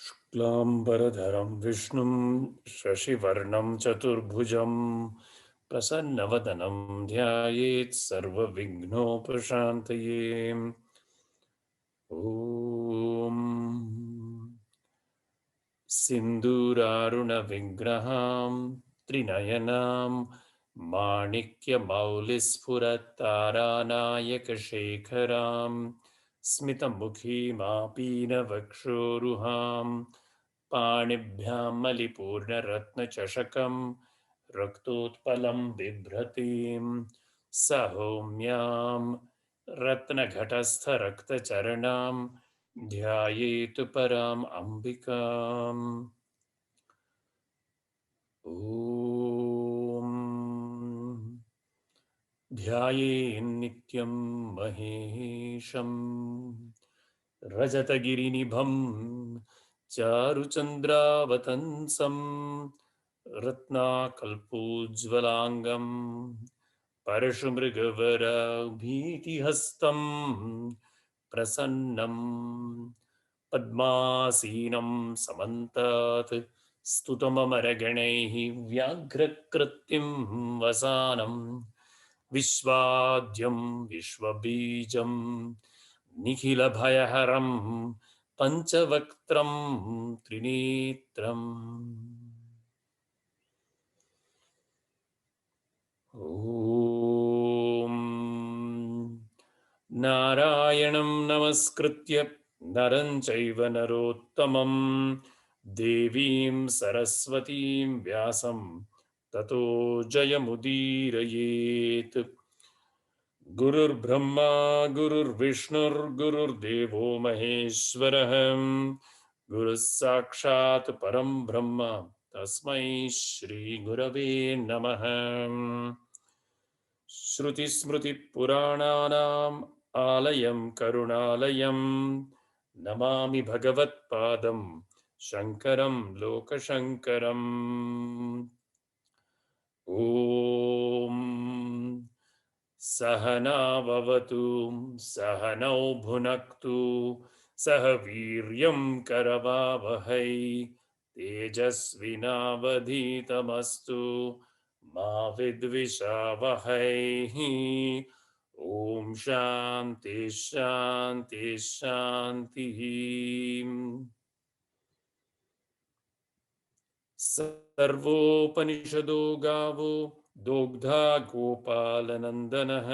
शुक्लांबरधरं विष्णुं शशिवर्णं चतुर्भुजं प्रसन्नवदनं ध्यायेत् सर्वविघ्नोपशान्तये। ॐ सिन्दूरारुणविग्रहां त्रिनयनां माणिक्यमौलिस्फुरत्तारानायकशेखरां स्मितमुखीमापीनवक्षोरुहां पाणिभ्यां मलिपूर्णरत्नचषकं रक्तोत्पलं बिभ्रतीं सौम्यां रत्नघटस्थरक्तचरणां ध्यायेतु पराम् अम्बिकाम्। ॐ ध्यायेन्नित्यं महेशं रजतगिरिनिभं चारुचन्द्रावतंसं रत्नाकल्पोज्ज्वलाङ्गं परशुमृगवरभीतिहस्तं प्रसन्नं पद्मासीनं समन्तात् स्तुतममरगणैः व्याघ्रकृत्तिं वसानं विश्वाद्यं विश्वबीजं निखिलभयहरं पञ्चवक्त्रं त्रिनेत्रम्। ॐ नारायणं नमस्कृत्य नरं चैव नरोत्तमं देवीं सरस्वतीं व्यासं ततो जयमुदीरयेत्। गुरुर्ब्रह्मा गुरुर्विष्णुर्गुरुर्देवो महेश्वरः गुरुः साक्षात् परं ब्रह्म तस्मै श्रीगुरवे नमः। श्रुतिस्मृतिपुराणानाम् आलयं करुणालयं नमामि भगवत्पादं शङ्करं लोकशङ्करम्। ॐ सहनाववतु सहनौ भुनक्तु सह वीर्यं करवावहै तेजस्विनावधीतमस्तु मा विद्विषावहै। ॐ शान्ति शान्ति शान्तिः। सर्वोपनिषदो गावो दोग्धा गोपालनन्दनः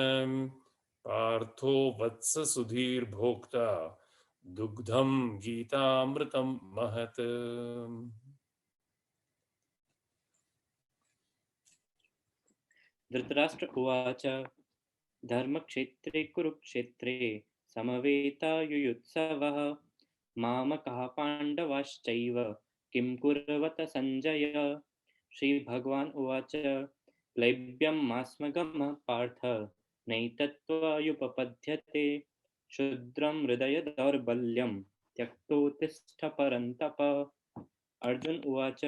पार्थो वत्स सुधीर्भोक्ता दुग्धं गीतामृतं महत्। धृतराष्ट्र उवाच धर्मक्षेत्रे कुरुक्षेत्रे समवेतायुयुत्सवः मामकः पाण्डवाश्चैव किं कुर्वत सञ्जय। श्रीभगवान् उवाच क्लैब्यं मास्मगमः पार्थ नैतत्त्वायुपपद्यते क्षुद्रं हृदय दौर्बल्यं त्यक्तोत्तिष्ठ परन्तप। अर्जुन उवाच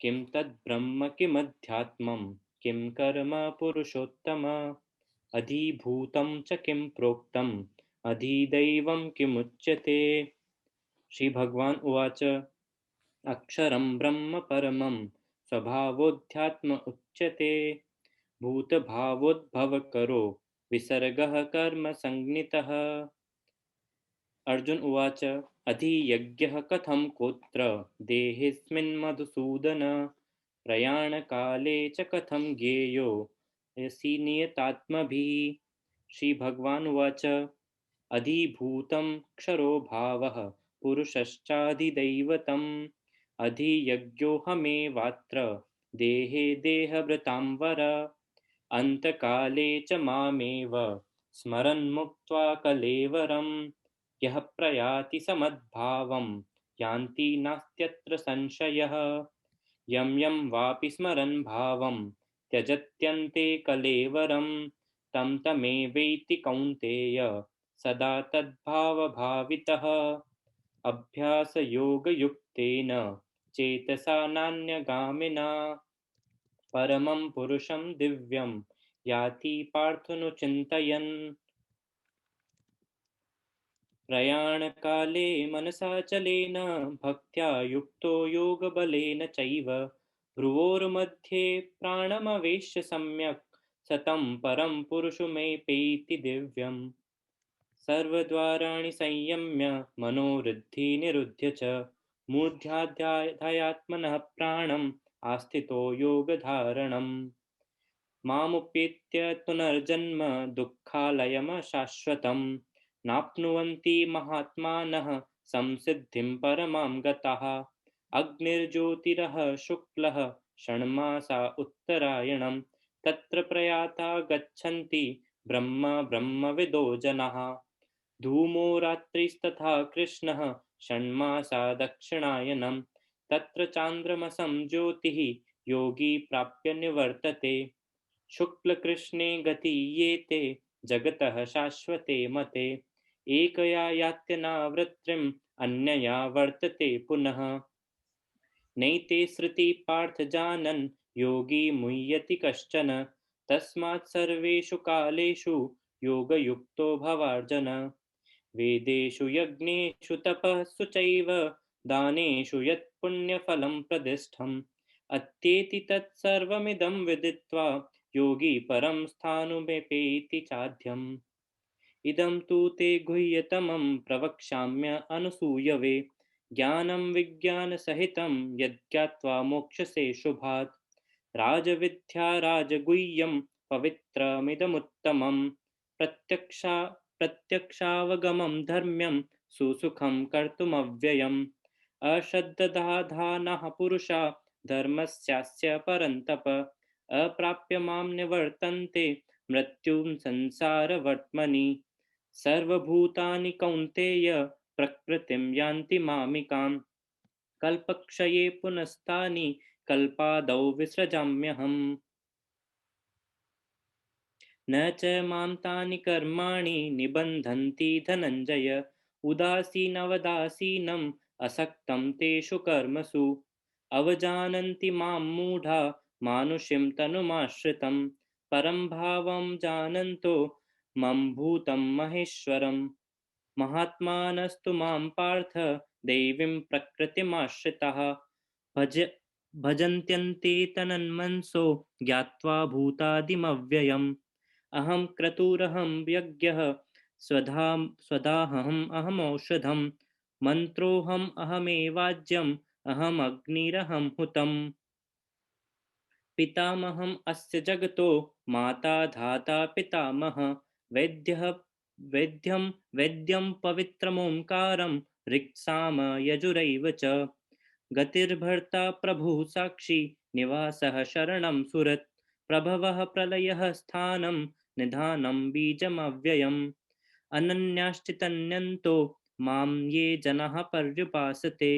किं तद्ब्रह्म किमध्यात्मं किं कर्म पुरुषोत्तम अधिभूतं च किं प्रोक्तम् अधिदैवं किमुच्यते। श्रीभगवान् उवाच अक्षरं ब्रह्म परमं स्वभावोऽध्यात्म उच्यते भूतभावोद्भवकरो विसर्गः कर्म संज्ञितः। अर्जुन उवाच अधियज्ञः कथं कोत्र देहेऽस्मिन् मधुसूदन प्रयाणकाले च कथं ज्ञेयो यसि नियतात्मभिः। श्रीभगवान् उवाच अधिभूतं क्षरो भावः पुरुषश्चाधिदैवतम् अधियज्ञोऽहमेवात्र देहे देहभृतां वर अन्तकाले च मामेव स्मरन् मुक्त्वा कलेवरम् यः प्रयाति समद्भावं यान्ति नास्त्यत्र संशयः यं यं वापि स्मरन् भावं त्यजत्यन्ते कलेवरं तं तमेवैति कौन्तेय सदा तद्भावभावितः। अभ्यासयोगयुक्तेन चेतसा नान्यगामिना परमं पुरुषं दिव्यं याति पार्थनुचिन्तयन् प्रयाणकाले मनसाचलेन भक्त्या युक्तो योगबलेन चैव भ्रुवोर्मध्ये प्राणमवेश्य सम्यक् सतं परं पुरुषमेपैति दिव्यम् सर्वद्वाराणि संयम्य मनोवृद्धि निरुध्य च मूर्ध्याध्यात्मनः प्राणम् आस्थितो योगधारणम् मामुपेत्य पुनर्जन्म दुःखालयमशाश्वतम् नाप्नुवन्ति महात्मानः संसिद्धिं परमां गताः अग्निर्ज्योतिरः शुक्लः षण्मासा उत्तरायणं तत्र प्रयाता गच्छन्ति ब्रह्मविदो जनाः धूमो रात्रिस्तथा कृष्णः षण्मासा दक्षिणायनं तत्र चान्द्रमसं ज्योतिः योगी प्राप्य निवर्तते शुक्लकृष्णे गतीयेते जगतः शाश्वते मते एकया यात्यनावृत्तिम् अन्यया वर्तते पुनः नैते श्रुति पार्थ जानन् योगी मुह्यति कश्चन तस्मात् सर्वेषु कालेषु योगयुक्तो भवार्जन वेदेषु यज्ञेषु तपःसु चैव दानेषु यत् पुण्यफलं प्रदिष्टम् अत्येति तत्सर्वमिदं विदित्वा योगी परं स्थानुमेपेति चाध्यम् इदं तु ते गुह्यतमं प्रवक्ष्याम्य अनसूयवे ज्ञानं विज्ञानसहितं यज्ञात्वा मोक्षसे शुभात् राजविद्या राजगुह्यं पवित्रमिदमुत्तमं प्रत्यक्षावगमं धर्म्यं सुसुखं कर्तुमव्ययम् अश्रद्धदाधानः पुरुषा धर्मस्यास्य परन्तप अप्राप्य मां निवर्तन्ते मृत्युं संसारवर्त्मनि सर्वभूतानि कौन्तेय प्रकृतिं यान्ति मामिकां कल्पक्षये पुनस्तानि कल्पादौ विसृजाम्यहम् न च मां तानि कर्माणि निबन्धन्ति धनञ्जय उदासीनवदासीनम् असक्तं तेषु कर्मसु अवजानन्ति मां मूढा मानुषीं तनुमाश्रितं परं भावं जानन्तो मम भूतं महेश्वरम् महात्मानस्तु मां पार्थ देवीं प्रकृतिमाश्रिताः भजन्त्यन्ते तन्मनसो ज्ञात्वा भूतादिमव्ययम् अहं क्रतुरहं यज्ञः स्वधाहम् अहमौषधं मन्त्रोऽहम् अहमेवाज्यम् अहमग्निरहं हुतम् पितामहम् अस्य जगतो माता धाता पितामहः वैद्यं पवित्रमोङ्कारं ऋक्साम यजुरैव च गतिर्भर्ता प्रभुः साक्षी निवासः शरणं सुरत् प्रभवः प्रलयः स्थानं निधानं बीजमव्ययम् अनन्याश्चितन्यन्तो मां ये जनाः पर्युपासते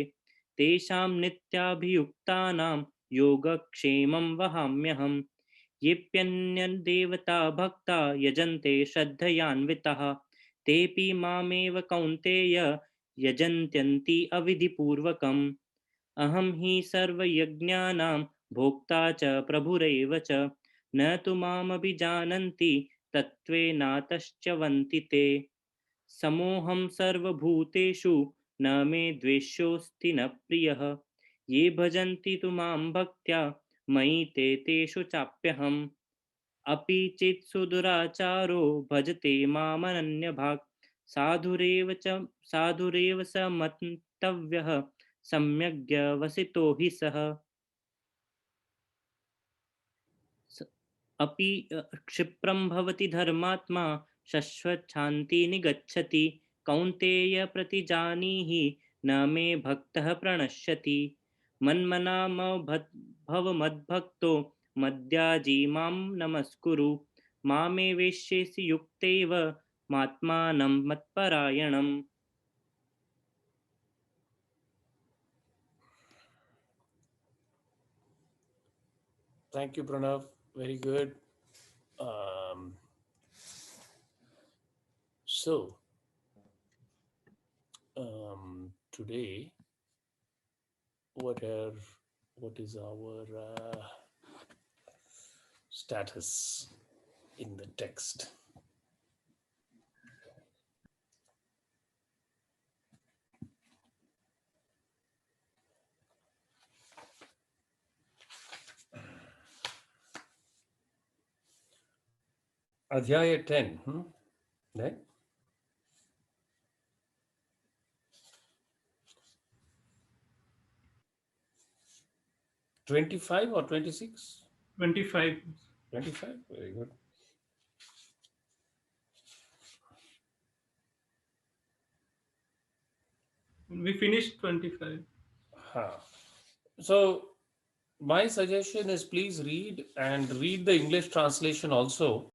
तेषां नित्याभियुक्तानां योगक्षेमं वहाम्यहम् येऽप्यन्यदेवता भक्ता यजन्ते श्रद्धयान्विताः तेऽपि मामेव कौन्तेय यजन्त्यन्ति अविधिपूर्वकम् अहं हि सर्वयज्ञानां भोक्ता च प्रभुरेव च न तु मामभिजानन्ति तत्त्वेनातश्च्यवन्ति ते समोऽहं सर्वभूतेषु न मे द्वेष्योऽस्ति न प्रियः ये भजन्ति तु मां भक्त्या मयि ते तेषु चाप्यहम् अपि चेत् सुदुराचारो भजते मामनन्यभाक् साधुरेव स मन्तव्यः सम्यग्व्यवसितो हि सः अपि क्षिप्रं भवति धर्मात्मा शश्वच्छान्तिं गच्छति कौन्तेय प्रतिजानीहि न मे भक्तः प्रणश्यति मन्मना भव मद्भक्तो मद्याजी मां नमस्कुरु मामे वेश्येसि युक्तैव मात्मानं मत्परायणम् Thank you, Pranav. Very good. Um, so, today what is our status in the text? Adhyaya 10, right? 25 or 26? 25. 25, very good. We finished 25. So my suggestion is please read the English translation also.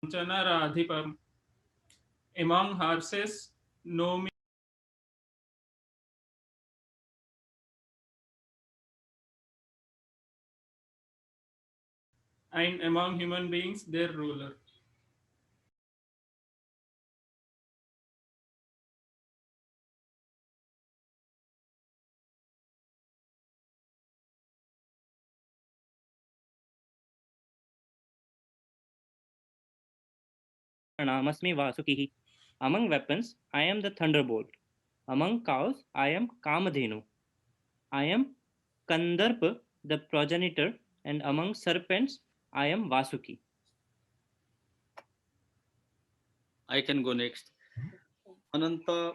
Kanchana Radhipam. Among horses, know me. And among human beings, their ruler. Pranamasmi Vasukihi. Among weapons, I am the thunderbolt. Among cows, I am Kamadhenu. I am Kandarpa, the progenitor, and among serpents, I am Vasuki. I can go next. Ananta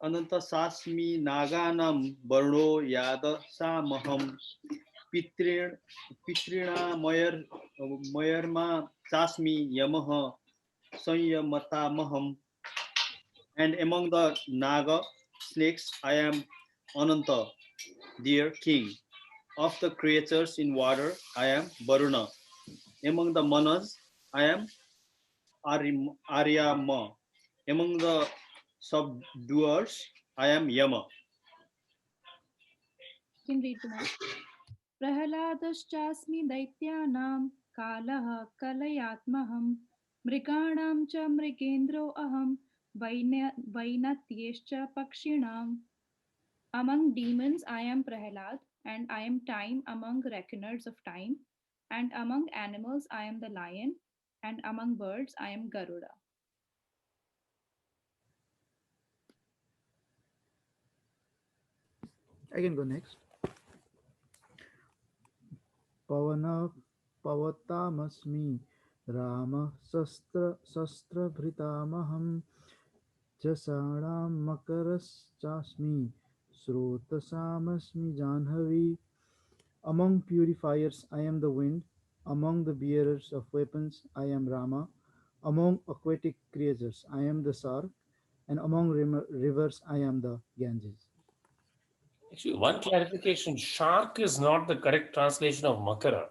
Sasmi Naganam Barno Yadasamaham Pitrina Mayarma Sasmi Yamaha Sanyamatamaham. And among the Naga snakes, I am Ananta, dear king. Of the creatures in water, I am Varuna. Among the manas, I am Aryama. Among the subduers, I am Yama. Can read the next. प्रह्लादश्चास्मि दैत्यानां कालः कलयात्महं मृगाणां च मृगेन्द्रो अहं वैनत्येश्च पक्षिणाम्. Among demons I am Prahlad, and I am time among reckoners of time, and among animals I am the lion, and among birds I am Garuda. I can go next. Pavana Pavatamasmi Rama Sastra Jasadam Makaraschasmi Srotasamasmi Janhavi. Among purifiers I am the wind, among the bearers of weapons I am Rama, among aquatic creatures I am the Sark, and among rivers I am the Ganges. Actually, one clarification, shark is not the correct translation of Makara.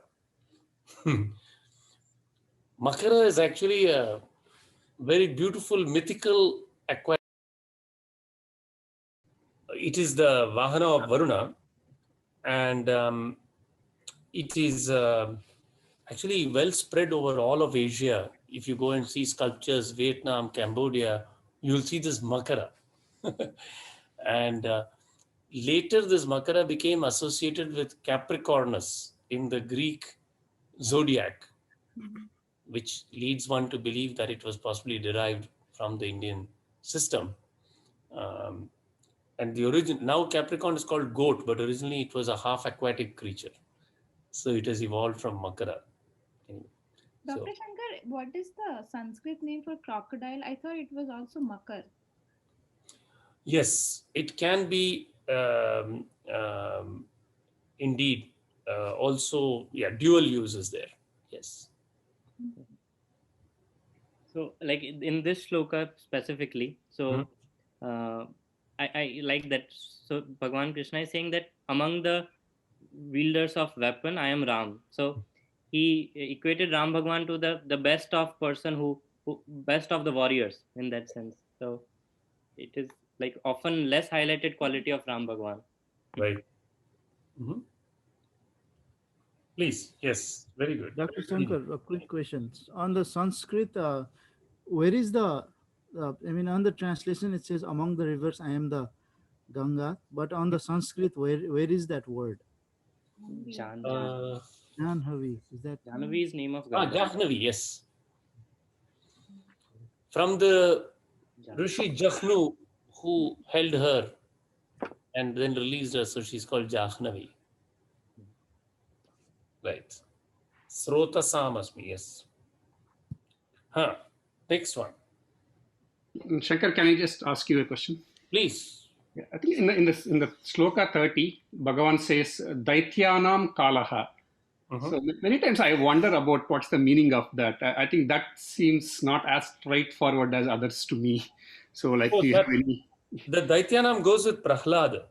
Makara is actually a very beautiful mythical aquarium. It is the Vahana of Varuna, and it is actually well spread over all of Asia. If you go and see sculptures, Vietnam, Cambodia, you'll see this Makara. And later, this Makara became associated with Capricornus in the Greek zodiac, which leads one to believe that it was possibly derived from the Indian system. And the origin, now Capricorn is called goat, but originally it was a half aquatic creature. So it has evolved from Makara. Anyway, Dr. so, Shankar, what is the Sanskrit name for crocodile? I thought it was also Makar. yes, it can be indeed also, yeah, dual use is there. Yes. So, like in this shloka specifically, so I like that. So, Bhagavan Krishna is saying that among the wielders of weapon, I am Ram. So, he equated Ram Bhagwan to the best of person who best of the warriors in that sense. So, it is like often less highlighted quality of Ram Bhagwan. Right. Please, yes, very good. Dr. Shankar, a quick question. On the Sanskrit, where is the, I mean, on the translation, it says, among the rivers, I am the Ganga. But on the Sanskrit, where is that word? Janhavi. Is that? Jahnavi is name of God. Jahnavi, yes. From the Rishi Jahnu, who held her and then released her, so she's called Jahnavi. Right. Srota Samasmi, yes. Next one. Shankar, can I just ask you a question? Please. Yeah, I think in the Shloka 30, Bhagavan says, Daityanam Kalaha. So many times I wonder about what's the meaning of that. I think that seems not as straightforward as others to me. So like, do you have any... The Daityanam goes with Prahlada.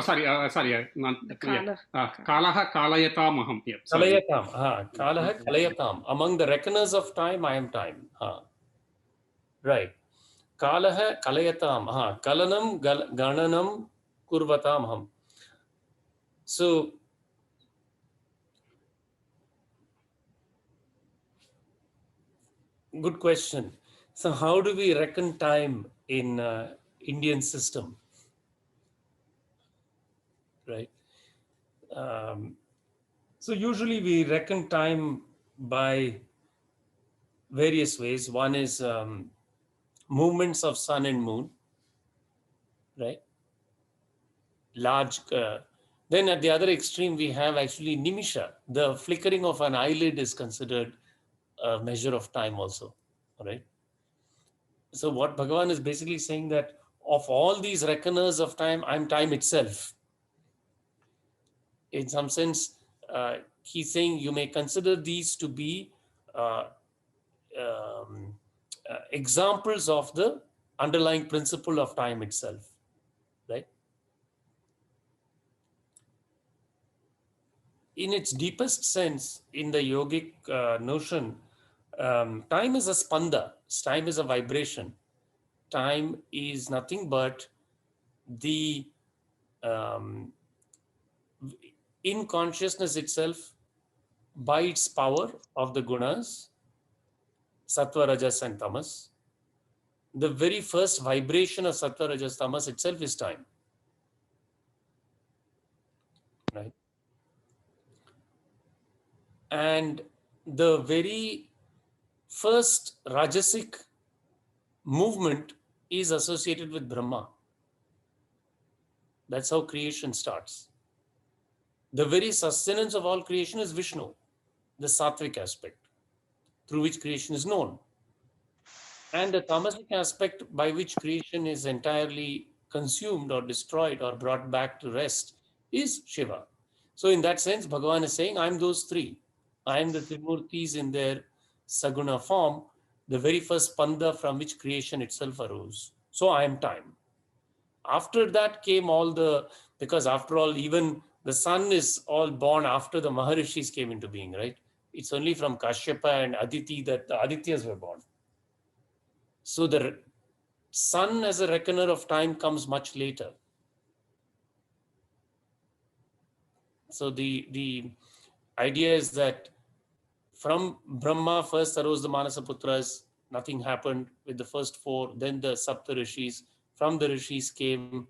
Sorry, not Kalaha Kalayatam Aham. Yeah, Kalayatam. Kalaha Kalayatam. Among the reckoners of time, I am time. Right. Kalaha Kalayatam. Kalanam Gananam Kurvatam Ham. So, good question. So, how do we reckon time in Indian system? Right. So usually we reckon time by various ways. One is movements of sun and moon, right? Large. Then at the other extreme, we have actually nimisha. The flickering of an eyelid is considered a measure of time also, right? So what Bhagavan is basically saying that of all these reckoners of time, I'm time itself. In some sense, he's saying you may consider these to be examples of the underlying principle of time itself, right? In its deepest sense, in the yogic notion, time is a spanda, time is a vibration. Time is nothing but the in consciousness itself, by its power of the gunas, sattva, rajas, and tamas, the very first vibration of sattva, rajas, tamas itself is time. Right? And the very first rajasic movement is associated with Brahma. That's how creation starts. The very sustenance of all creation is Vishnu, the sattvic aspect, through which creation is known. And the tamasic aspect by which creation is entirely consumed or destroyed or brought back to rest is Shiva. So in that sense, Bhagavan is saying, I'm those three. I am the Trimurtis in their Saguna form, the very first panda from which creation itself arose. So I am time. After that came all the, because after all, even the sun is all born after the Maharishis came into being, right? It's only from Kashyapa and Aditi that the Adityas were born. So the sun as a reckoner of time comes much later. So the idea is that from Brahma first arose the Manasaputras, nothing happened with the first four, then the Sapta Rishis, from the Rishis came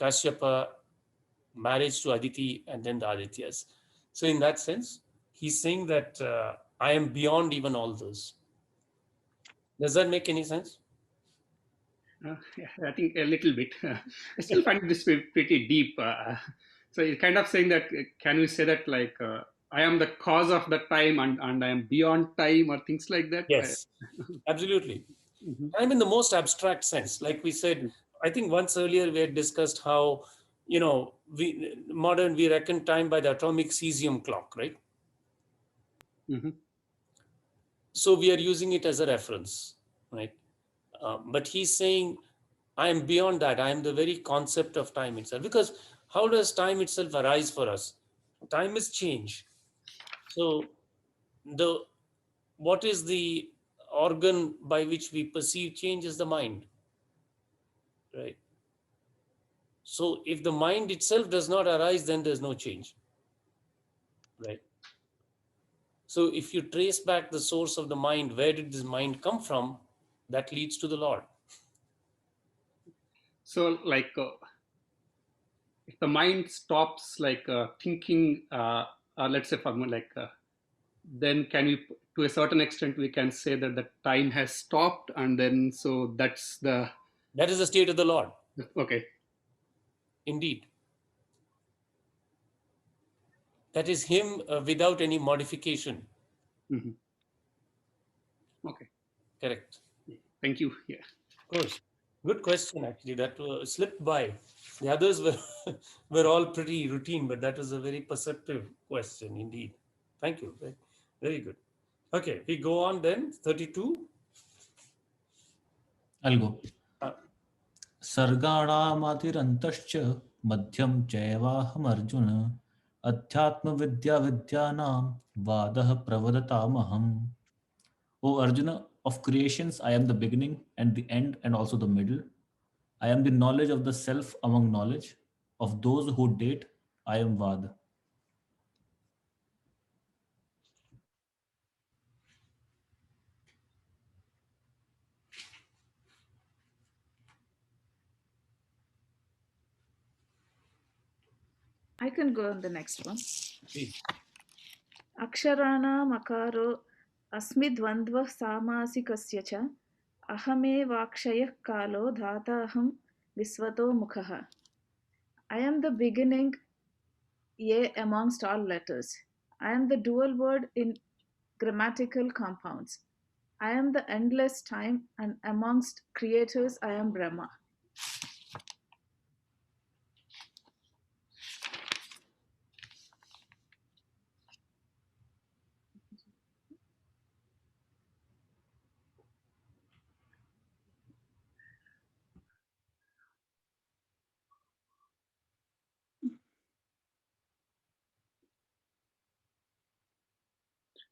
Kashyapa, marriage to Aditi, and then the Adityas. So in that sense, he's saying that I am beyond even all those. Does that make any sense? Yeah, I think a little bit. I still find this pretty deep. So you're kind of saying that, can we say that like, I am the cause of the time and I am beyond time or things like that? Yes, absolutely. Mhm. Time in the most abstract sense. Like we said, I think once earlier we had discussed how, we reckon time by the atomic cesium clock, right? Mhm. So we are using it as a reference, right? But he's saying, I am beyond that. I am the very concept of time itself. Because how does time itself arise for us? Time is change. So what is the organ by which we perceive change is the mind, right? So if the mind itself does not arise, then there's no change, right? So if you trace back the source of the mind, where did this mind come from? That leads to the Lord. So like, if the mind stops like thinking, let's say for like, then can we, to a certain extent, we can say that the time has stopped, and then so that's the That is the state of the Lord. okay. Indeed. That is him without any modification. Mhm. Okay. Correct. Thank you. Yeah. Of course. Good question, actually. That slipped by. The others were, were all pretty routine, but that was a very perceptive question indeed. Thank you. Very, very good. Okay, we go on then. 32. I'll go. Uh, सर्गाणामतिरन्तश्च मध्यं चैवाहमर्जुन अध्यात्मविद्याविद्यानां वादः प्रवदतामहम्. O Arjuna, of creations I am the beginning and the end and also the middle. I am the knowledge of the self among knowledge. Of those who date, I am Vad. I can go on the next one. please. Aksharanam akaro asmidvandva samasikasya cha ahamevakshayah kalo dhataham visvato mukhaha. I am the beginning, yea, amongst all letters. I am the dual word in grammatical compounds. I am the endless time, and amongst creators I am Brahma.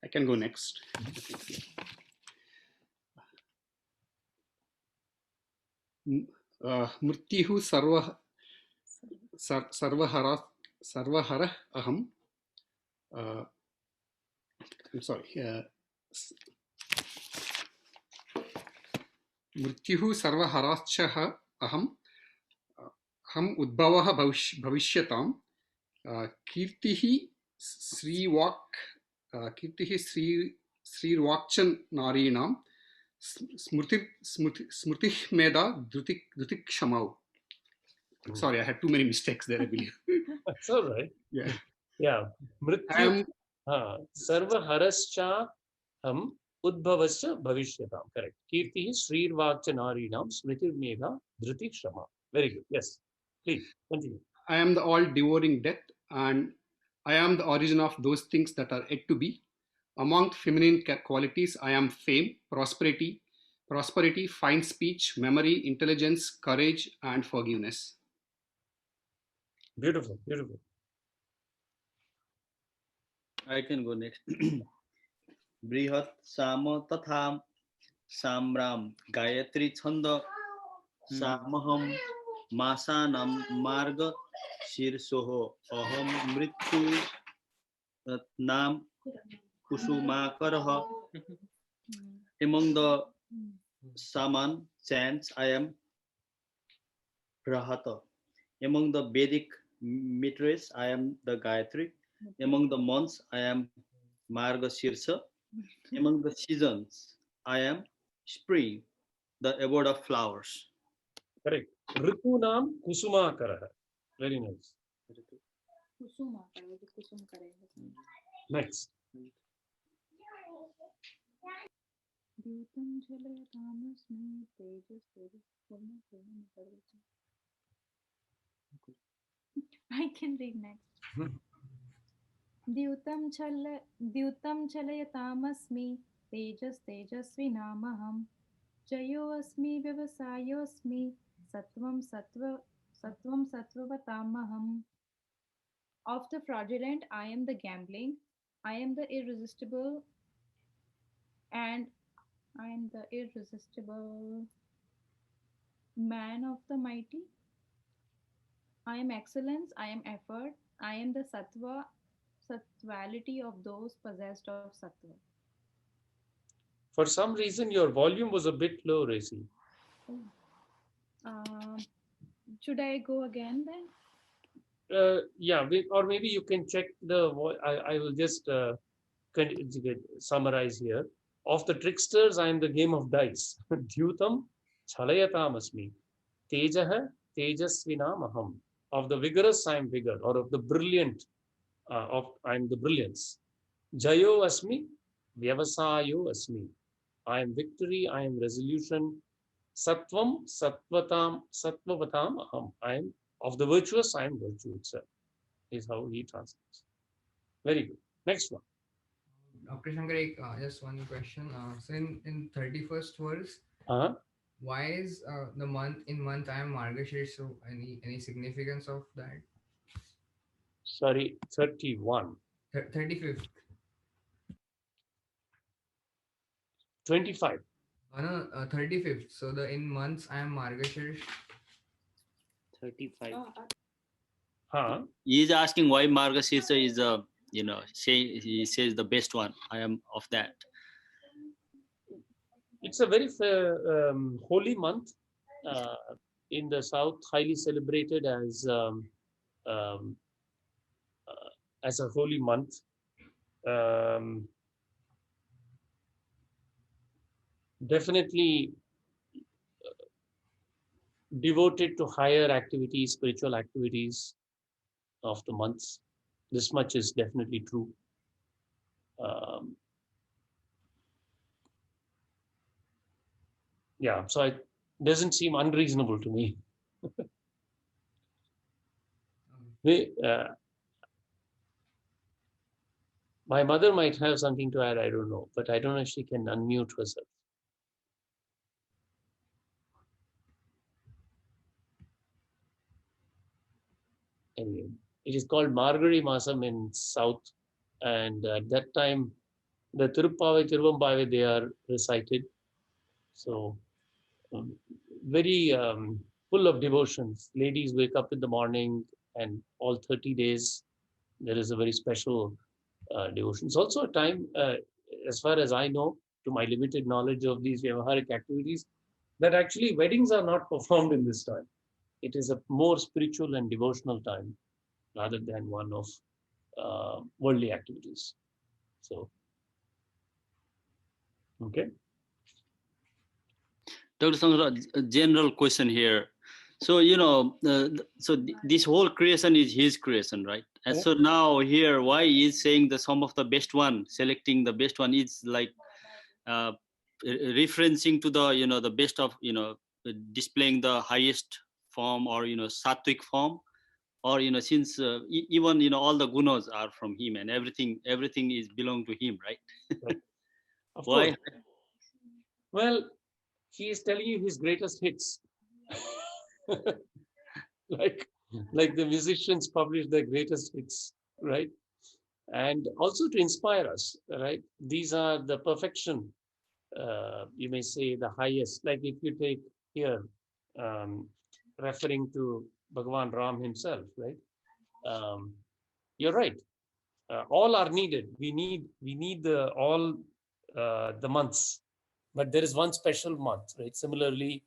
I can go next. Murtihu sarvahara aham. I'm sorry. Murtihu sarvaharascha aham. Ham udbhavah bhavishyatam. Kirtihi Srirvakchan Narinam Smrtih Meda Drutik Shamau. Sorry, I had too many mistakes there, I believe. That's all right. Yeah. Yeah. Mrityu sarva harascha ham udbhavascha bhavishyatam. Correct. Kirti Srirvakcha Narinam Smritir Mega Dhruti Shama. Very good. Yes. Please continue. I am the all devouring death, and I am the origin of those things that are yet to be. Among feminine qualities, I am fame, prosperity, fine speech, memory, intelligence, courage, and forgiveness. Beautiful, beautiful. I can go next. Brihat Sama Tatham Samram Gayatri Chanda Samaham Masanam Marga Shirsoho Aham Mrityu Nam Kusumakaraha. Among the Saman chants, I am Brahata. Among the Vedic mitres, I am the Gayatri. Among the months, I am Margashirsha. Among the seasons, I am spring, the abode of flowers. Correct. Ritunam Kusumakara. Very nice. Kusuma, kusum करेंगे. Next. द्यूतं जलतामस्मि Tejas I can read next. द्यूतं चलयतामस्मि तेजस्विनामहं जयोऽस्मि व्यवसायोऽस्मि सत्वं सत्ववतामहम्. Of the fraudulent, I am the gambling. I am the irresistible, and I am the irresistible man of the mighty. I am excellence. I am effort. I am the sattvality of those possessed of sattva. For some reason, your volume was a bit low, Resi. Should I go again then? Yeah, or maybe you can check the voice. I will just summarize here. Of the tricksters, I am the game of dice. Dhyutam chalayatam Tejaha tejasvinam. Of the vigorous, I am vigor, or of the brilliant, I am the brilliance. Jayo asmi, vyavasayo asmi. I am victory, I am resolution. Sattvam sattvatam aham. I am of the virtuous, I am virtue itself. Is how he translates. Very good. Next one. Dr. Shankar, just one question. So in 31st verse, why is the month I am Margashir? So any significance of that? Sorry, 31. 35th. 25. No, 35th. So the in months I am Margashir. 35. He is asking why Margashirsha is he says the best one. I am of that. It's a very holy month in the south, highly celebrated as a holy month. Definitely devoted to higher activities, spiritual activities of the months. This much is definitely true. Yeah, so it doesn't seem unreasonable to me. My mother might have something to add, I don't know, but I don't know if she can unmute herself. Anyway, it is called Margari Masam in South, and at that time, the Tirupavai, Tiruvambavai, they are recited. So, very full of devotions. Ladies wake up in the morning, and all 30 days, there is a very special devotion. It's also a time, as far as I know, to my limited knowledge of these Vyavaharic activities, that actually weddings are not performed in this time. It is a more spiritual and devotional time rather than one of worldly activities. So, okay. Dr. Sangra, a general question here. So, this whole creation is his creation, right? And so now here, why is saying the some of the best one, selecting the best one is like referencing to the, the best of, displaying the highest form or, sattvic form, or, since even, all the gunas are from him and everything is belong to him, right? Of Why? course. Well, he is telling you his greatest hits. like the musicians publish their greatest hits, right? And also to inspire us, right? These are the perfection, you may say the highest. Like if you take here, referring to Bhagavan Ram himself, right? You're right. all are needed. We need all the months, but there is one special month, right? Similarly,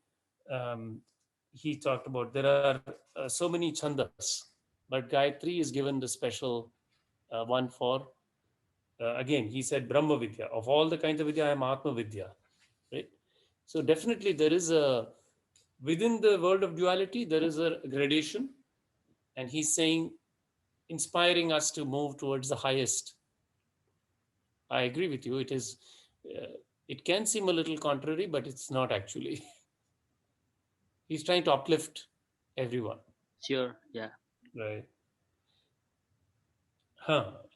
he talked about there are so many chandas, but Gayatri is given the special one for again. He said Brahma Vidya. Of all the kinds of Vidya, I am Atma Vidya, right? So definitely there is a within the world of duality there is a gradation, and he's saying inspiring us to move towards the highest. I agree with you. It is. It can seem a little contrary, but it's not actually. He's trying to uplift everyone. Sure. Yeah. Right.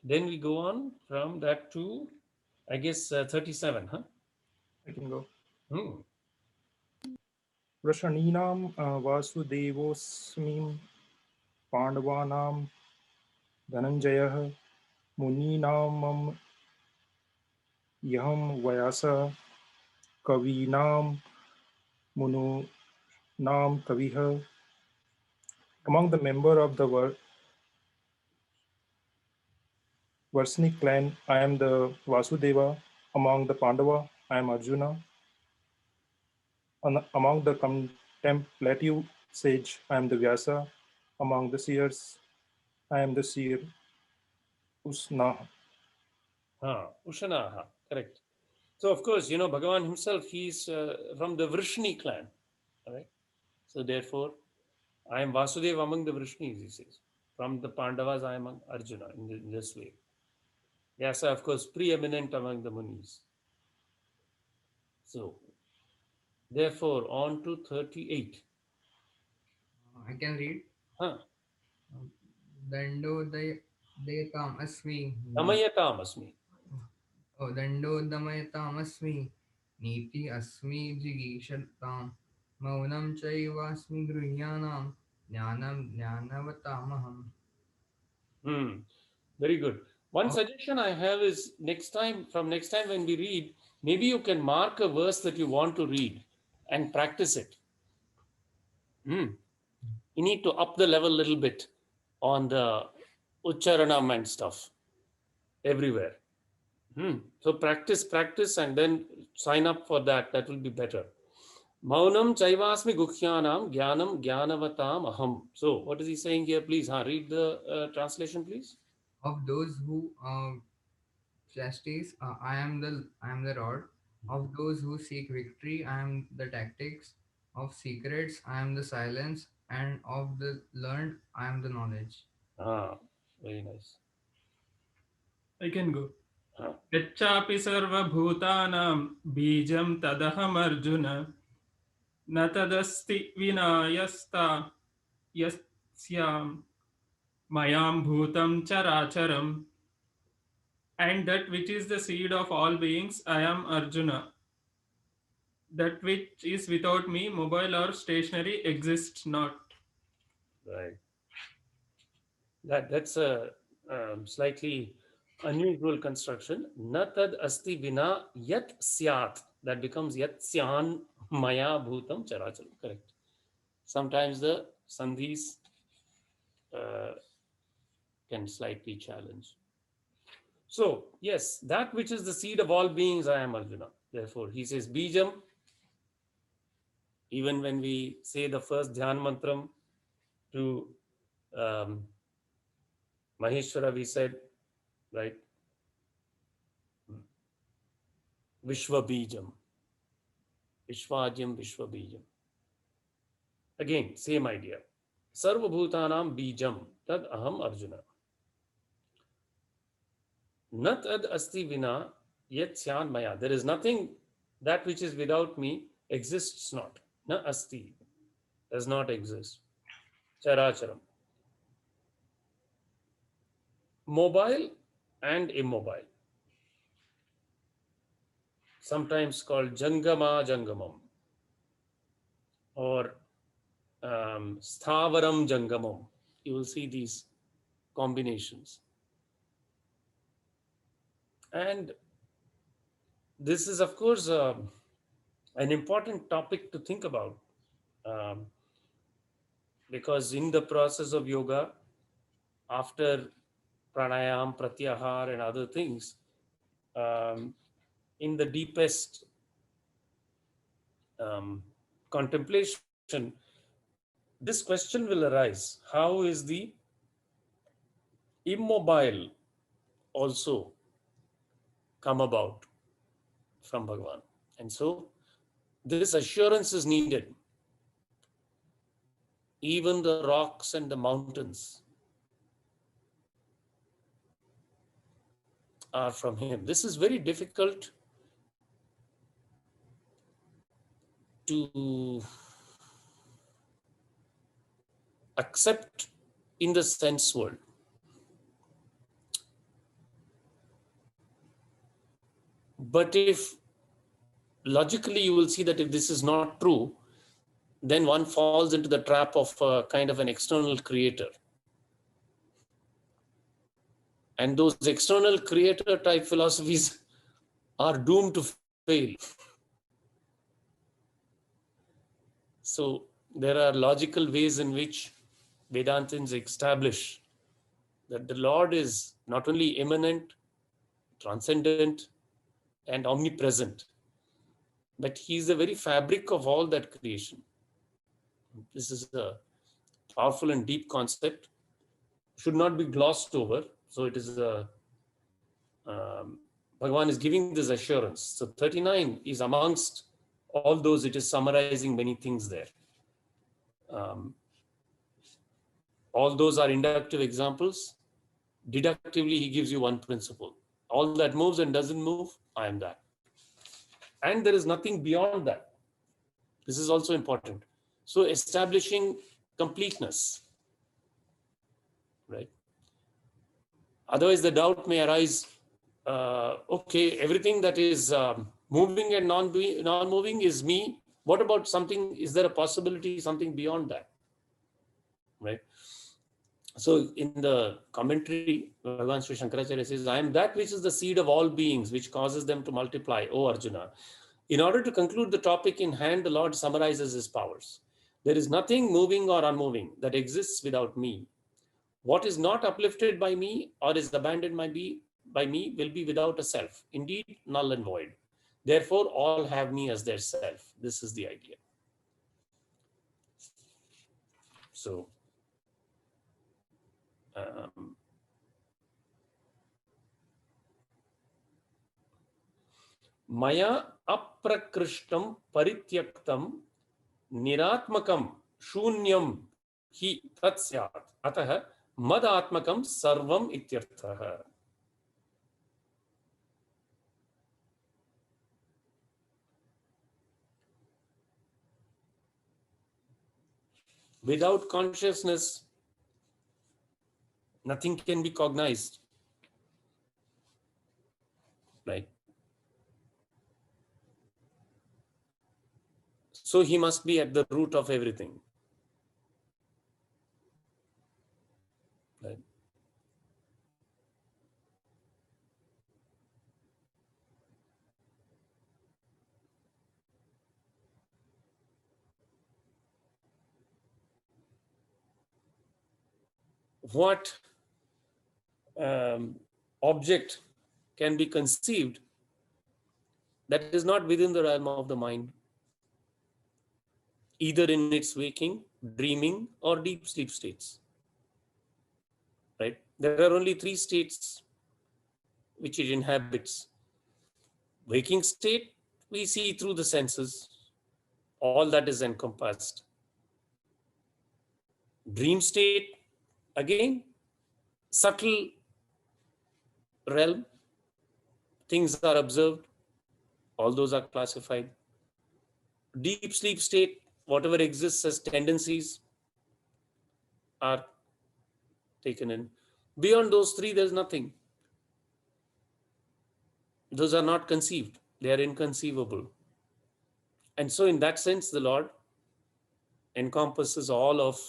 Then we go on from that to, I guess, 37. I can go. Rashaninam Vasudevosmim Pandavanam Dhananjayah Muninamam Yaham Vyasa Kavinam Munu Nam Kaviha. Among the member of the Varsnik clan, I am the Vasudeva. Among the Pandava, I am Arjuna. Among the contemplative sage, I am the Vyasa. Among the seers, I am the seer Usnaha. Ushanaha, correct. So of course, Bhagavan himself, he's from the Vrishni clan, right? So therefore, I am Vasudeva among the Vrishnis, he says. From the Pandavas, I am Arjuna in this way. Vyasa, of course, preeminent among the Munis. So, therefore, on to 38. I can read. Dandodayatam asmi. Damayatam asmi. Oh, Dandodayatam asmi. Niti asmi jigishatam. Maunam chaivasmi grihyanam. Jnanam jnanavatamaham. Very good. One suggestion I have is from next time when we read, maybe you can mark a verse that you want to read and practice it. You need to up the level a little bit on the Ucharanam and stuff everywhere. So practice and then sign up for that. That will be better. Maunam chaivasmi gukhyanam jnanam jnanavatam aham. So what is he saying here? Please read the translation, please. Of those who chastise, I am the rod. Of those who seek victory, I am the tactics. Of secrets, I am the silence, and of the learned, I am the knowledge. Very nice. I can go. Yacchapi sarva bhutanam bijam tadaham arjuna na tadasti vinayasta yasyam mayam bhutam characharam. And that which is the seed of all beings, I am Arjuna. That which is without me, mobile or stationary, exists not. Right. That's a slightly unusual construction. Na tad asti vina yat syat. That becomes yat syan maya bhutam characharam. Correct. Sometimes the sandhis can slightly challenge. So, yes, that which is the seed of all beings, I am Arjuna. Therefore, he says Bijam. Even when we say the first Dhyan Mantram to Maheshwara, we said, right? Vishwa Bijam. Vishwajam Vishwa Bijam. Again, same idea. Sarva Bhutanam Bijam. Tad Aham Arjuna. Nat ad asti vina yet syan maya. There is nothing, that which is without me exists not. Na asti, does not exist. Characharam. Mobile and immobile. Sometimes called Jangama Jangamam or Sthavaram Jangamam. You will see these combinations. And this is, of course, an important topic to think about because in the process of yoga, after pranayam, pratyahar, and other things, in the deepest contemplation, this question will arise: how is the immobile also come about from Bhagavan? And so this assurance is needed. Even the rocks and the mountains are from him. This is very difficult to accept in the sense world. But if logically you will see that if this is not true, then one falls into the trap of a kind of an external creator. And those external creator type philosophies are doomed to fail. So there are logical ways in which Vedantins establish that the Lord is not only immanent, transcendent, and omnipresent, but he is the very fabric of all that creation. This is a powerful and deep concept, should not be glossed over. So it is Bhagavan is giving this assurance. So 39 is amongst all those, it is summarizing many things there. All those are inductive examples. Deductively, he gives you one principle. All that moves and doesn't move, I am that. And there is nothing beyond that. This is also important. So establishing completeness, right? Otherwise, the doubt may arise, okay, everything that is moving and non-moving is me. What about something, is there a possibility, something beyond that, right? So in the commentary, Bhagavan Sri Shankaracharya says, I am that which is the seed of all beings, which causes them to multiply, O Arjuna. In order to conclude the topic in hand, the Lord summarizes his powers. There is nothing moving or unmoving that exists without me. What is not uplifted by me or is abandoned by me will be without a self, indeed null and void. Therefore, all have me as their self. This is the idea. So, Maya aprakrishtam parityaktam niratmakam shunyam hi tat syat atah madatmakam sarvam ityarthah. Without consciousness, nothing can be cognized, right? So he must be at the root of everything, right? What object can be conceived that is not within the realm of the mind, either in its waking, dreaming, or deep sleep states, right? There are only three states which it inhabits. Waking state, we see through the senses, all that is encompassed. Dream state, again, subtle realm, things are observed, all those are classified. Deep sleep state, whatever exists as tendencies are taken in. Beyond those three, there's nothing. Those are not conceived. They are inconceivable. And so in that sense, the Lord encompasses all of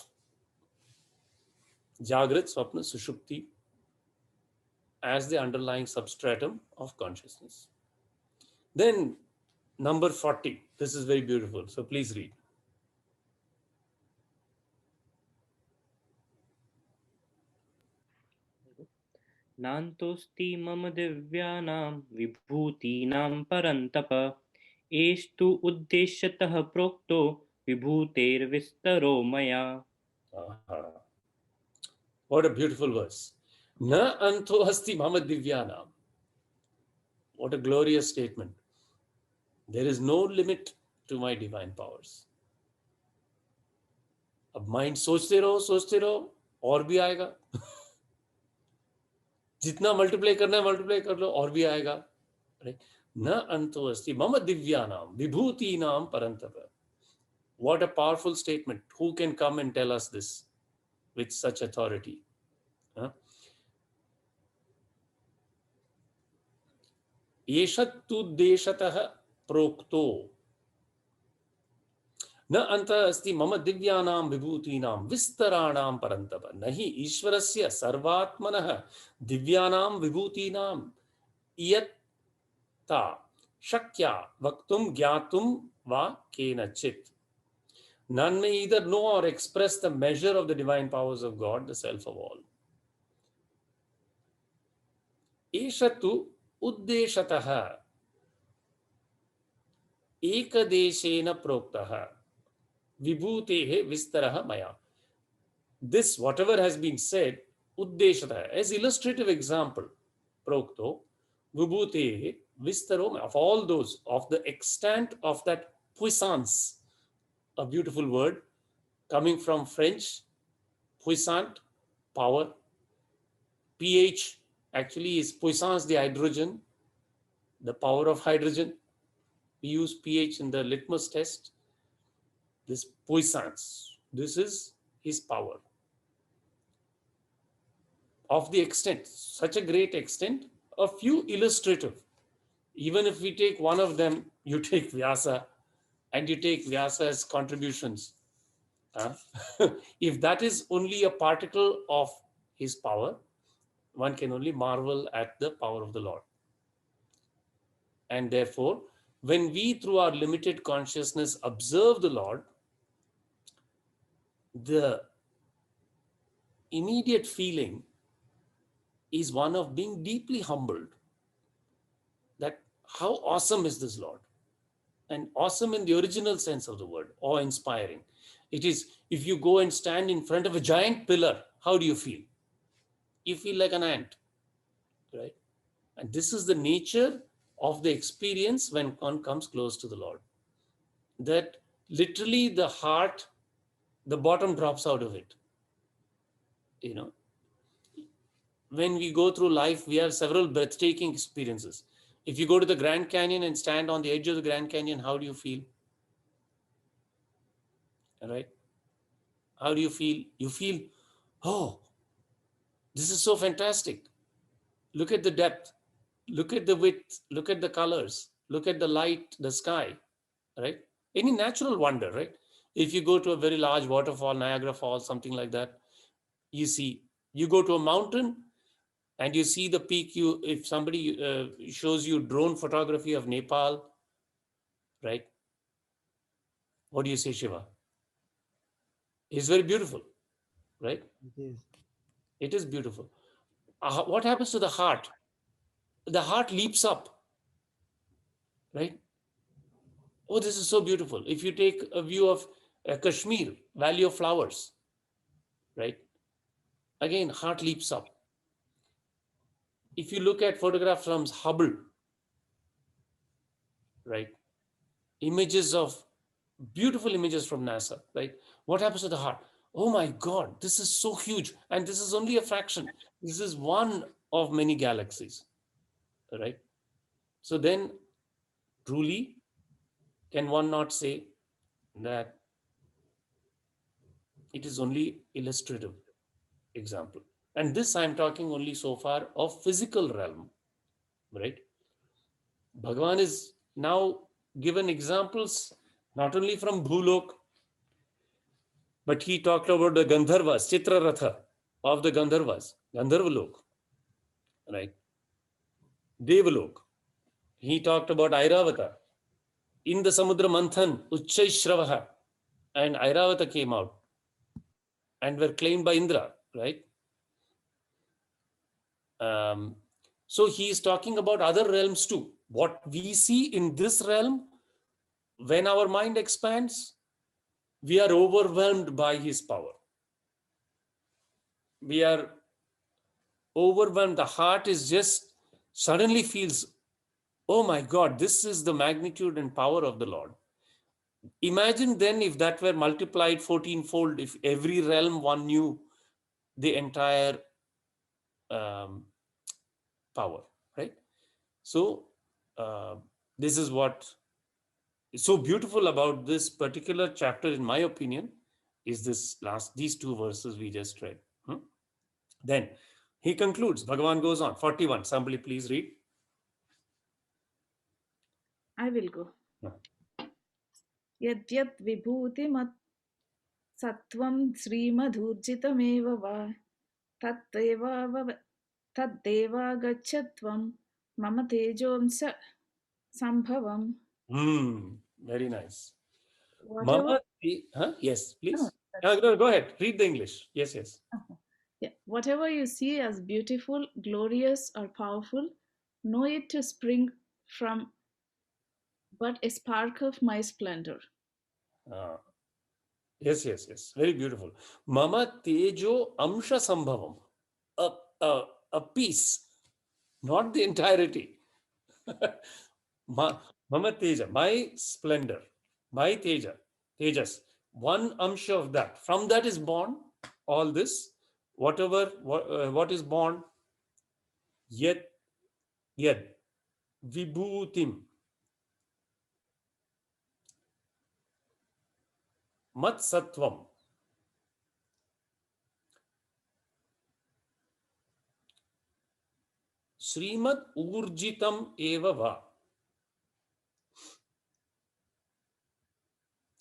Jagrat, Swapna, Sushupti as the underlying substratum of consciousness. Then number 40. This is very beautiful. So please read. नान्तोऽस्ति मम दिव्यानां विभूतीनां परन्तप एस्तु उद्देश्यतः प्रोक्तो विभूतेर्विस्तरो मया. What a beautiful verse. Na anto asti mama divyanam. What a glorious statement. There is no limit to my divine powers. अब mind सोचते रहो और भी आएगा. जितना मल्टीप्लाई करना है मल्टीप्लाई कर लो और भी आएगा. न अंतो अस्ति मम दिव्यानाम विभूतीनाम परंतप. What a powerful statement. Who can come and tell us this with such authority? एषत्तुद्देशतः प्रोक्तो न अंत अस्ति मम दिव्यानां विभूतीनां विस्तराणां परन्तप. न हि ईश्वरस्य सर्वात्मनः दिव्यानां विभूतीनां इयत्ता शक्या वक्तुं ज्ञातुं वा केनचित्. None may either know or express the measure of the divine powers of God, the self of all. Eshatu uddeshatah ekadeshena proktah vibhutehe vistarah maya. This, whatever has been said, uddeshatah, as illustrative example, prokto vibhutehe vistaro maya, of all those, of the extent of that puissance. A beautiful word coming from French, puissant, power. pH actually is puissance the hydrogen, the power of hydrogen. We use pH in the litmus test. This puissance, this is his power. Of the extent, such a great extent, a few illustrative. Even if we take one of them, you take Vyasa, and you take Vyasa's contributions. If that is only a particle of his power, one can only marvel at the power of the Lord. And therefore, when we through our limited consciousness observe the Lord, the immediate feeling is one of being deeply humbled. That how awesome is this Lord? And awesome in the original sense of the word, awe-inspiring. It is, if you go and stand in front of a giant pillar, how do you feel? You feel like an ant, right? And this is the nature of the experience when one comes close to the Lord. That literally the heart, the bottom drops out of it. You know, when we go through life, we have several breathtaking experiences. If you go to the Grand Canyon and stand on the edge of the Grand Canyon, how do you feel? All right? How do you feel? You feel, oh, this is so fantastic. Look at the depth. Look at the width. Look at the colors. Look at the light, the sky, right? Any natural wonder, right? If you go to a very large waterfall, Niagara Falls, something like that, you see, you go to a mountain, and you see the peak. If somebody shows you drone photography of Nepal, right? What do you say, Shiva? It's very beautiful, right? It is. It is beautiful. What happens to the heart? The heart leaps up, right? Oh, this is so beautiful. If you take a view of Kashmir, Valley of Flowers, right? Again, heart leaps up. If you look at photographs from Hubble, right? Beautiful images from NASA, right? What happens to the heart? Oh my God, this is so huge. And this is only a fraction. This is one of many galaxies, right? So then, truly, can one not say that it is only illustrative example? And this I'm talking only so far of physical realm, right? Bhagavan is now given examples not only from Bhulok, but he talked about the Gandharvas, Chitraratha of the Gandharvas, Gandharvalok, right? Devalok. He talked about Airavata. In the Samudra Manthan, Uchchaishravaha and Airavata came out and were claimed by Indra, right? So he is talking about other realms too. What we see in this realm, when our mind expands, we are overwhelmed by his power. We are overwhelmed. The heart is just suddenly feels, oh my God, this is the magnitude and power of the Lord. Imagine then if that were multiplied 14-fold, if every realm one knew the entire power, right? So this is what is so beautiful about this particular chapter, in my opinion, is these two verses we just read. Then he concludes, Bhagavan goes on, 41. Somebody please read. I will go. Yadyat vibhutimad sattvam srimadhurjitamev va taddeva gachatvam mama tejomsa sambhavam. Very nice. Whatever, Yes, please. no, Go ahead. Read the English. Yes. yeah. Whatever you see as beautiful, glorious, or powerful, know it to spring from but a spark of my splendor. Yes. Very beautiful. Mama tejo amsha sambhavam. A piece, not the entirety. Mama teja, my splendor, my tejas, one amsha of that. From that is born all this. What is born? Yet vibhutim. Mat sattvam. Srimad urjitam eva va.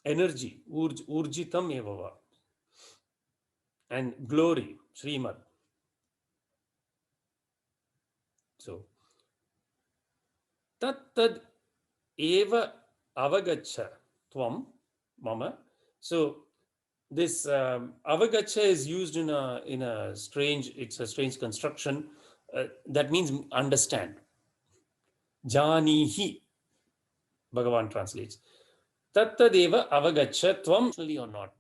Energy, urjitam eva va. And glory, Srimad. So, tad eva avagacha tvam mama. So this avagacha is used in a strange, it's a strange construction that means understand. Janihi, Bhagavan translates. Tattadeva avagacha tvam, or not.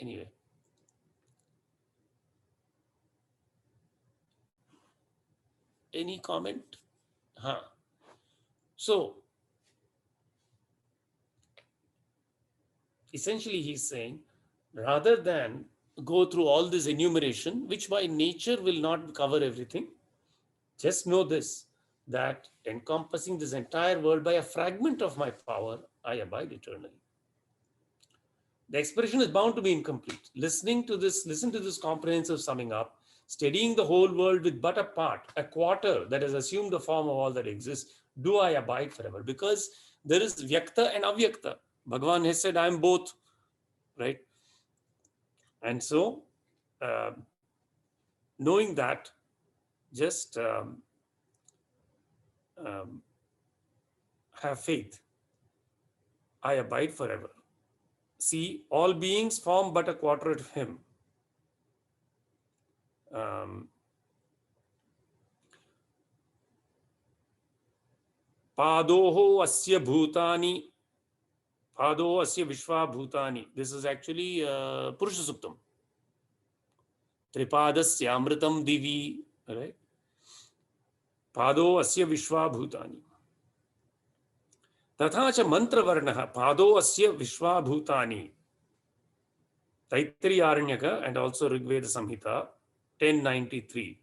Anyway. Any comment? So, essentially he's saying, rather than go through all this enumeration, which by nature will not cover everything, just know this, that encompassing this entire world by a fragment of my power, I abide eternally. The expression is bound to be incomplete. Listen to this comprehensive summing up, studying the whole world with but a part, a quarter that has assumed the form of all that exists, do I abide forever? Because there is Vyakta and Avyakta. Bhagavan has said, I am both, right? And so, knowing that, just have faith. I abide forever. See, all beings form but a quarter of him. Padoho asya bhutani, Pado asya vishva bhutani. This is actually Purusha Suktam. Tripadasya amritam divi, right? Pado asya vishva bhutani. Tathacha mantra varnaha, Pado asya vishva bhutani. Taittiriya Aranyaka and also Rigveda Samhita, 1093.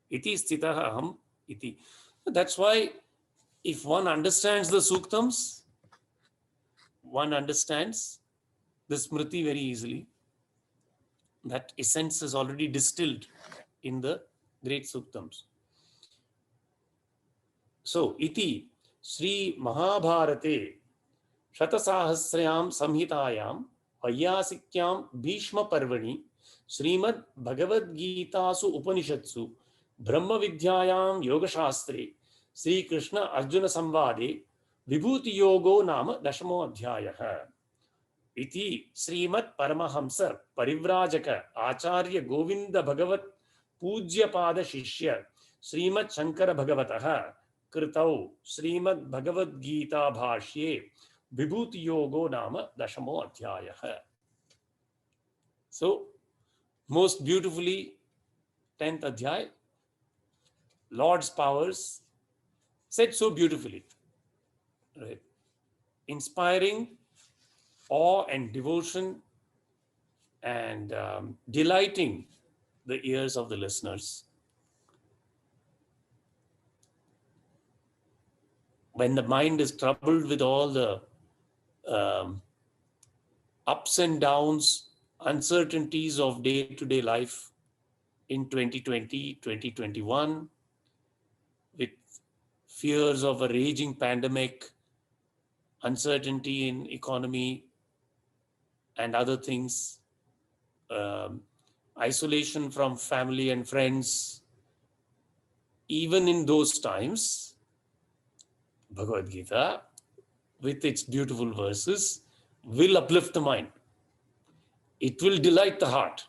Iti sthitaha aham iti. That's why if one understands the Suktams, one understands the Smriti very easily. That essence is already distilled in the great Suktams. So, iti Sri Mahabharate Shatasahasrayam Samhitayam Vaiyasikyam Bhishma Parvani Srimad Bhagavad Gitasu Upanishatsu Brahma Vidyayam Yoga Shastre Sri Krishna Arjuna Samvade Vibhuti Yogo Nama Dashamo Adhyayaha. Iti Srimat Paramahamsar Parivrajaka Acharya Govinda Bhagavat Pujya Pada Shishya Srimat Shankara Bhagavataha Kritau Srimad Bhagavad Gita Bhashye Vibhuti Yogo Nama Dashamo Adhyayaha. So, most beautifully, 10th Adhyay, Lord's powers, said so beautifully, right? Inspiring awe and devotion and delighting the ears of the listeners. When the mind is troubled with all the ups and downs, uncertainties of day-to-day life in 2020, 2021, with fears of a raging pandemic, uncertainty in economy and other things, isolation from family and friends, even in those times, Bhagavad Gita, with its beautiful verses, will uplift the mind. It will delight the heart,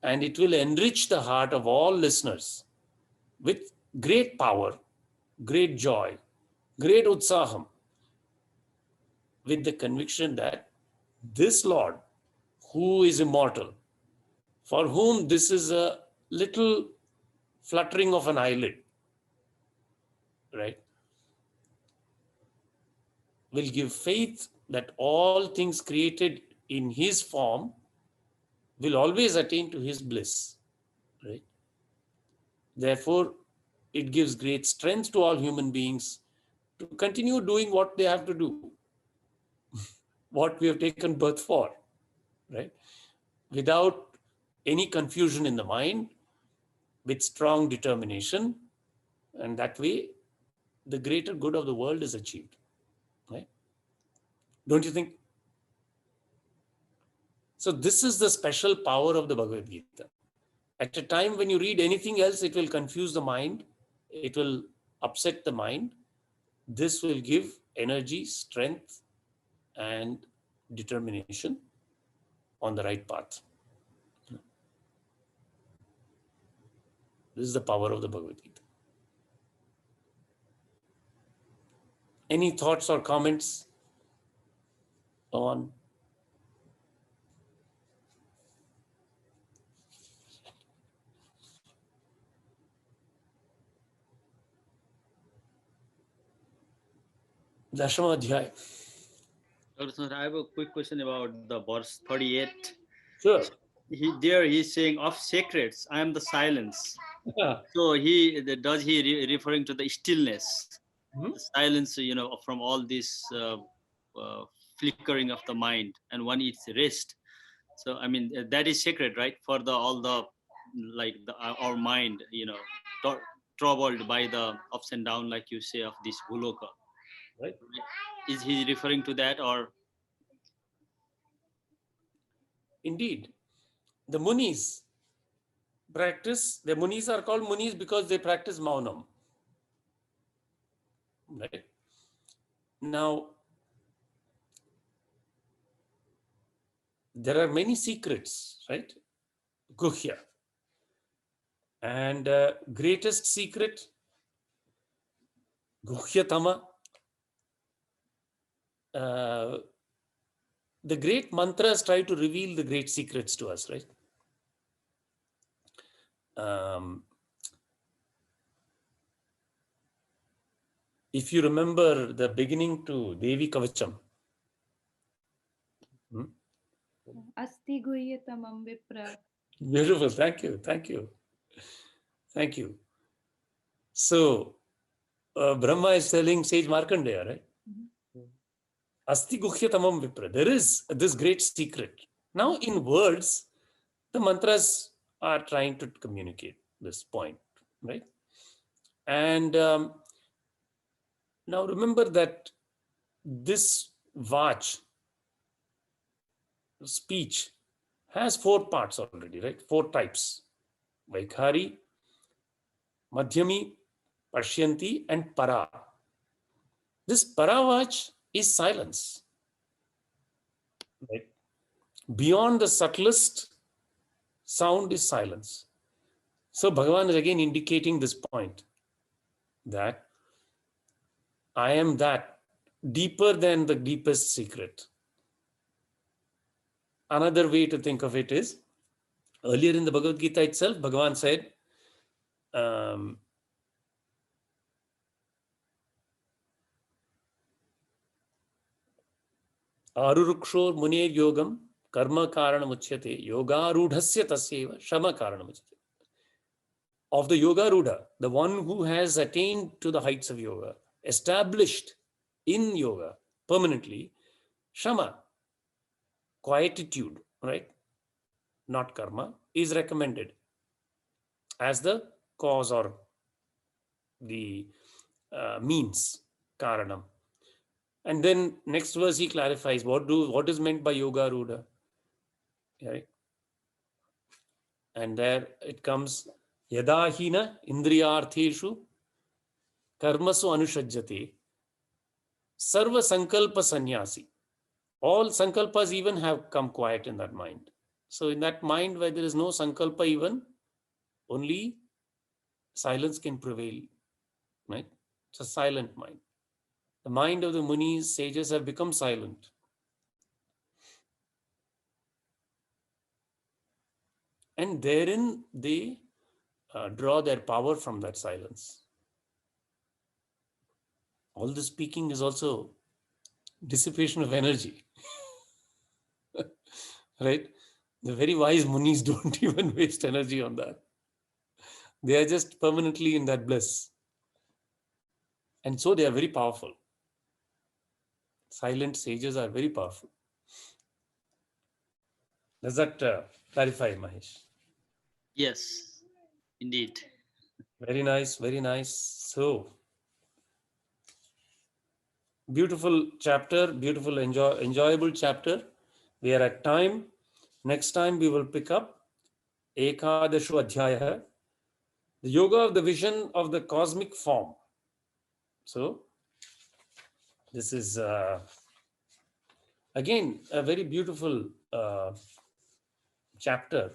and it will enrich the heart of all listeners with great power, great joy, great utsaham, with the conviction that this Lord, who is immortal, for whom this is a little fluttering of an eyelid, right, will give faith that all things created in his form will always attain to his bliss, right? Therefore, it gives great strength to all human beings to continue doing what they have to do, what we have taken birth for, right? Without any confusion in the mind, with strong determination, and that way the greater good of the world is achieved, right? Don't you think? So this is the special power of the Bhagavad Gita. At a time when you read anything else, it will confuse the mind, it will upset the mind. This will give energy, strength, and determination on the right path. This is the power of the Bhagavad Gita. Any thoughts or comments on? Dashama Adhyay. I have a quick question about the verse 38. Sure. He's saying of secrets, I am the silence. Yeah. So does he referring to the stillness, the silence, from all this flickering of the mind, and one is rest. So I mean that is sacred, right? For our mind, troubled by the ups and downs, like you say, of this Bhuloka. Right. Is he referring to that, or? Indeed, the Munis practice, the Munis are called Munis because they practice Maunam. Right? Now, there are many secrets, right? Guhya. And greatest secret, Guhyatama. The great mantras try to reveal the great secrets to us, right? If you remember the beginning to Devi Kavacham. Asti guhyatamam vipra. Beautiful. Thank you. Thank you. Thank you. So, Brahma is telling Sage Markandeya, right? Asti guhyatamam vipra. There is this great secret. Now, in words, the mantras are trying to communicate this point, right? And now remember that this Vach, speech, has 4 parts already, right? 4 types. Vaikhari, Madhyami, Pashyanti, and Para. This Paravach is silence. Right? Beyond the subtlest sound is silence. So Bhagavan is again indicating this point that I am that deeper than the deepest secret. Another way to think of it is, earlier in the Bhagavad Gita itself, Bhagavan said, Arurukshor munir yogam karma karanam uchyate yoga rudhasya tasyeva shama karanam uchyate. Of the yoga rudha, the one who has attained to the heights of yoga, established in yoga permanently, shama, quietude, right? Not karma, is recommended as the cause or the means, karanam. And then next verse he clarifies what is meant by yoga rudha. Right? And there it comes, yadahina indriyartheshu karmasu anushajyate sarva sankalpa sannyasi. All sankalpas even have come quiet in that mind. So in that mind where there is no sankalpa even, only silence can prevail. Right? It's a silent mind. The mind of the munis, sages have become silent. And therein they draw their power from that silence. All this speaking is also dissipation of energy. Right? The very wise munis don't even waste energy on that. They are just permanently in that bliss. And so they are very powerful. Silent sages are very powerful. Does that clarify, Mahesh? Yes, indeed. Very nice, very nice. So, beautiful chapter, beautiful, enjoyable chapter. We are at time. Next time we will pick up Ekadashu Adhyaya, the yoga of the vision of the cosmic form. So, this is again a very beautiful chapter,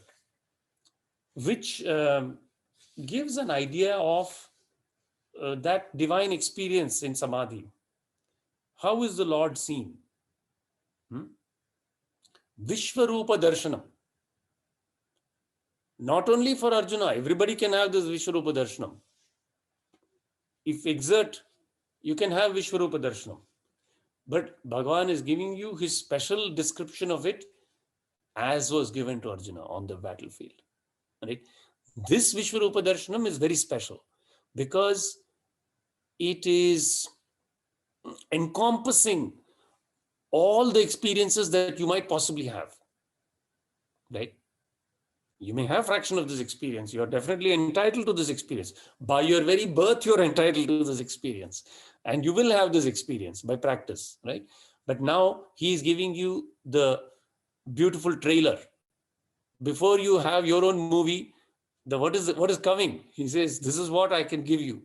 which gives an idea of that divine experience in Samadhi. How is the Lord seen? Vishwarupa Darshanam. Not only for Arjuna, everybody can have this Vishwarupa Darshanam. If exert, you can have Vishwarupa Darshanam. But Bhagavan is giving you his special description of it as was given to Arjuna on the battlefield. Right? This Vishwarupa Darshanam is very special because it is encompassing all the experiences that you might possibly have. Right? You may have fraction of this experience. You are definitely entitled to this experience. By your very birth, you are entitled to this experience. And you will have this experience by practice, right? But now he is giving you the beautiful trailer. Before you have your own movie, what is coming? He says, this is what I can give you.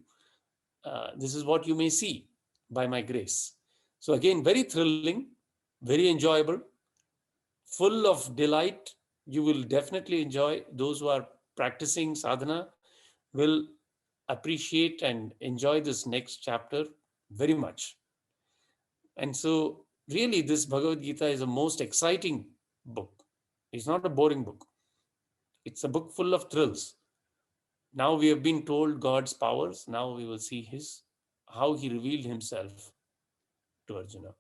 This is what you may see by my grace. So again, very thrilling, very enjoyable, full of delight. You will definitely enjoy. Those who are practicing sadhana will appreciate and enjoy this next chapter very much. And so really this Bhagavad Gita is a most exciting book. It's not a boring book. It's a book full of thrills. Now we have been told God's powers. Now we will see how he revealed himself to Arjuna.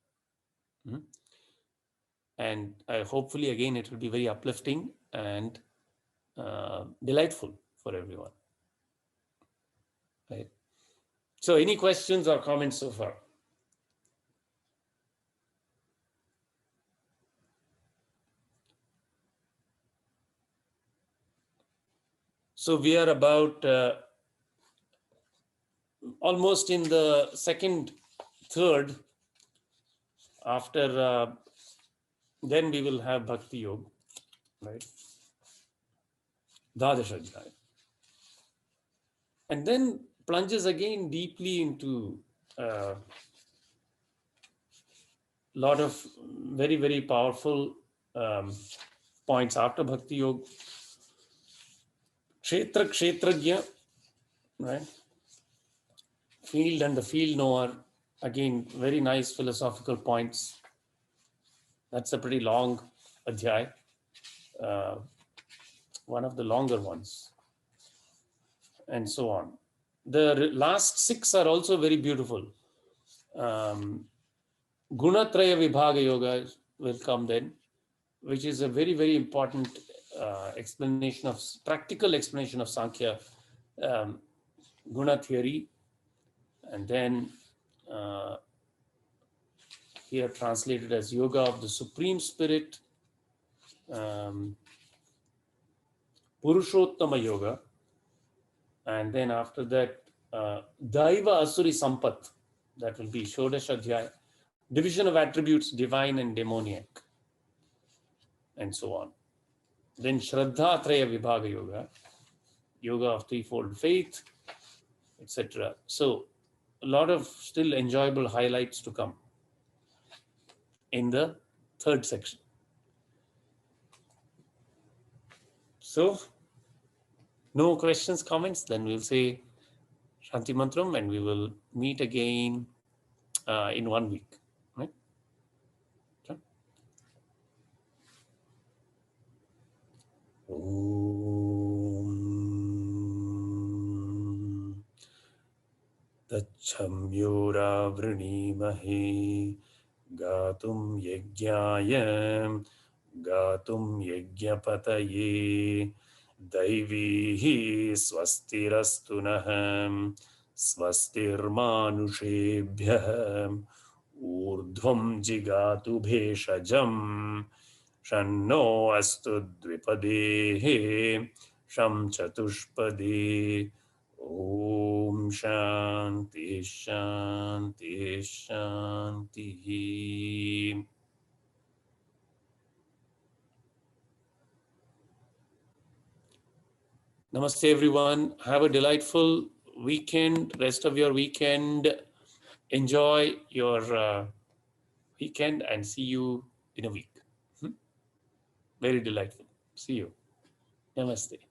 And hopefully again it will be very uplifting and delightful for everyone. Right? So any questions or comments so far? So we are about almost in the second third. After then we will have Bhakti Yoga, right? Dvadash Adhyaya. And then plunges again deeply into lot of very, very powerful points after Bhakti Yoga. Kshetra, Kshetrajna, right? Field and the field knower. Again, very nice philosophical points. That's a pretty long adhyay. One of the longer ones. And so on. The last 6 are also very beautiful. Gunatraya Vibhaga Yoga will come then, which is a very, very important explanation of, practical explanation of Sankhya Guna theory. And then here translated as Yoga of the Supreme Spirit, Purushottama Yoga. And then after that, Daiva Asuri Sampat, that will be Shodash Adhyaya, division of attributes, divine and demoniac, and so on. Then Shraddha Traya Vibhaga Yoga, Yoga of threefold faith, etc. So a lot of still enjoyable highlights to come in the 3rd section. So no questions, comments, then we'll say Shanti Mantram and we will meet again in 1 week. Right? Okay. Om Tachamyura Vrinimahe Gatum Yajnayam Gatum Yajnapataye Daivihi Swastirastunaham Swastirmanushebhyam Urdhvam Jigatu Bheshajam Shanno Astu Dvipadehe Sham Chatushpade Om Shanti Shanti Shanti. Namaste everyone. Have a delightful weekend, rest of your weekend. Enjoy your weekend and see you in a week. Very delightful. See you. Namaste.